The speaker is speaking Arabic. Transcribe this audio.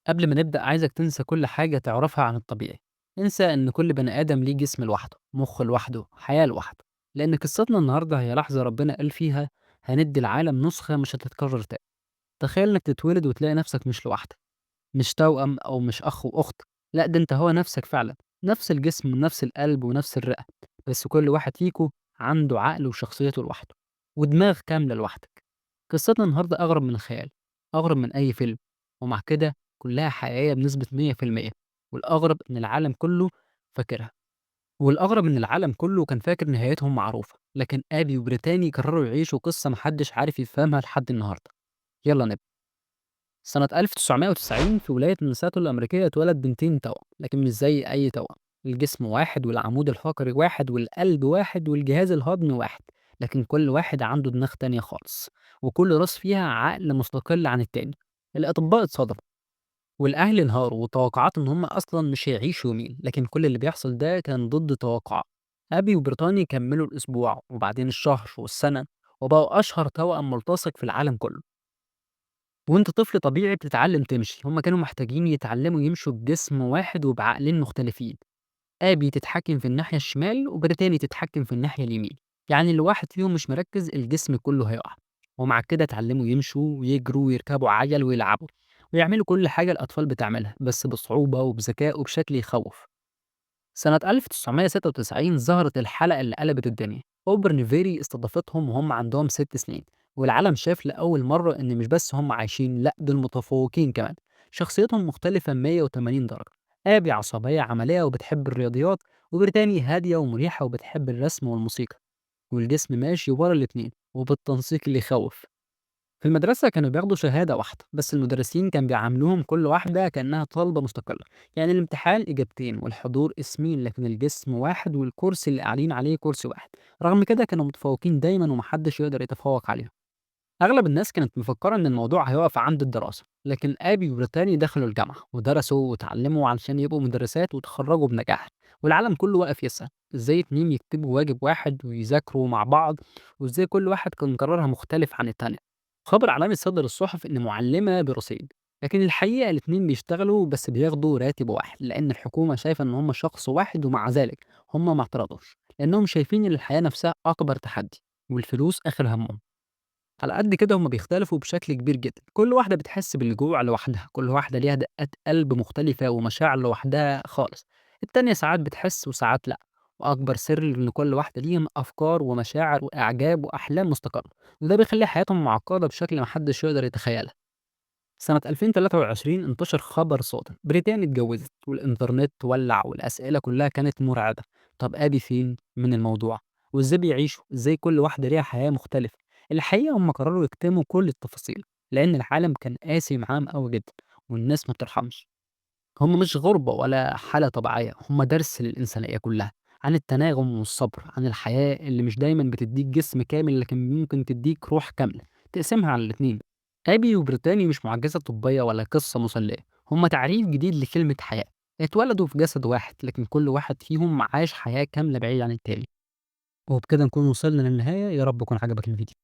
قبل ما نبدأ عايزك تنسى كل حاجة تعرفها عن الطبيعي. انسى إن كل بني آدم ليه جسم لوحده، مخ لوحده، حياة لوحده. لأن قصتنا النهاردة هي لحظة ربنا قال فيها هندي العالم نسخة مش هتتكرر تاني. تخيل إنك تتولد وتلاقي نفسك مش لوحدك، مش توأم أو مش أخ وأخت. لا، ده أنت هو نفسك فعلا، نفس الجسم ونفس القلب ونفس الرئة. بس كل واحد فيكو عنده عقل وشخصيته لوحده، ودماغ كاملة لوحدك. قصتنا النهاردة أغرب من الخيال، أغرب من أي فيلم، ومع كده كلها حقيقية بنسبة 100%. والأغرب إن العالم كله فاكرها، والأغرب إن العالم كله كان فاكر نهايتهم معروفة، لكن آبي وبريتاني قرروا يعيشوا قصة محدش عارف يفهمها لحد النهاردة. يلا نبدأ. سنة 1990 في ولاية مينيسوتا الأمريكية اتولد بنتين توأم، لكن مش زي أي توأم. الجسم واحد والعمود الفقري واحد والقلب واحد والجهاز الهضمي واحد، لكن كل واحد عنده دماغ تانية خالص، وكل راس فيها عقل مستقل عن التاني. الأطباء اتصدموا والأهل انهاروا، وتوقعات إن هم أصلا مش هيعيشوا يومين، لكن كل اللي بيحصل ده كان ضد توقعات. أبي وبريطاني كملوا الأسبوع وبعدين الشهر والسنة، وبقوا أشهر توأم ملتصق في العالم كله. وأنت طفل طبيعي بتتعلم تمشي، هُم كانوا محتاجين يتعلموا يمشوا بجسم واحد وبعقلين مختلفين. آبي تتحكم في الناحية الشمال وبريتاني تتحكم في الناحية اليمين، يعني لو واحد فيهم مش مركّز الجسم كله هيقع. ومع كده اتعلموا يمشوا ويجروا ويركبوا عَجَل ويلعبوا، ويعملوا كل حاجة الأطفال بتعملها، بس بصعوبة وبذكاء وبشكل يخوّف. سنة 1996 ظهرت الحلقة اللي قلبت الدنيا. أوبرا نيفيري استضافتهم وهم عندهم 6 سنين، والعالم شاف لأول مرة إن مش بس هم عايشين، لأ دول متفوقين كمان. شخصيتهم مختلفة 180 درجة. آبي عصبية عملية وبتحب الرياضيات، وبريتاني هادية ومريحة وبتحب الرسم والموسيقى. والجسم ماشي ورا الاتنين وبالتنسيق اللي يخوف. في المدرسة كانوا بياخدوا شهادة واحدة، بس المدرسين كان بيعاملوهم كل واحدة كأنها طالبة مستقلة. يعني الامتحان إجابتين والحضور اسمين، لكن الجسم واحد والكرسي اللي قاعدين عليه كرسي واحد. رغم كده كانوا متفوقين دايما ومحدش يقدر يتفوق عليهم. أغلب الناس كانت مفكرة إن الموضوع هيقف عند الدراسة، لكن آبي وبريتاني دخلوا الجامعة ودرسوا وتعلموا علشان يبقوا مدرسات وتخرجوا بنجاح. والعالم كله وقف يسأل إزاي اتنين يكتبوا واجب واحد ويذاكروا مع بعض، وإزاي كل واحد كان قرارها مختلف عن التانية. خبر عالمي صدر الصحف إن معلمة برصين، لكن الحقيقة الاتنين بيشتغلوا بس بياخدوا راتب واحد، لأن الحكومة شايفة إن هم شخص واحد، ومع ذلك هم ما اعترضوش، لأنهم شايفين إن الحياة نفسها أكبر تحدي، والفلوس آخر همهم. على قد كده هما بيختلفوا بشكل كبير جدا، كل واحدة بتحس بالجوع لوحدها، كل واحدة ليها دقات قلب مختلفة ومشاعر لوحدها خالص. التانية ساعات بتحس وساعات لأ. وأكبر سر إن كل واحدة ليهم أفكار ومشاعر وإعجاب وأحلام مستقلة، وده بيخلي حياتهم معقدة بشكل محدش يقدر يتخيلها. سنة 2023 انتشر خبر صادم، بريطانيا اتجوزت والإنترنت ولع والأسئلة كلها كانت مرعبة. طب آبي فين من الموضوع؟ وإزاي بيعيشوا؟ إزاي كل واحدة ليها حياة مختلفة؟ الحقيقة هم قرروا يكتموا كل التفاصيل، لأن العالم كان قاسي معاهم قوي جدا، والناس ما بترحمش. هم مش غربة ولا حالة طبيعية، هم درس للإنسانية كلها، عن التناغم والصبر، عن الحياة اللي مش دايما بتديك جسم كامل، لكن ممكن تديك روح كاملة تقسمها على الاتنين. أبي وبريتاني مش معجزة طبية ولا قصة مسلية، هم تعريف جديد لكلمة حياة. اتولدوا في جسد واحد، لكن كل واحد فيهم عاش حياة كاملة بعيد عن التاني. وبكده نكون وصلنا للنهاية، يا رب يكون عجبك الفيديو.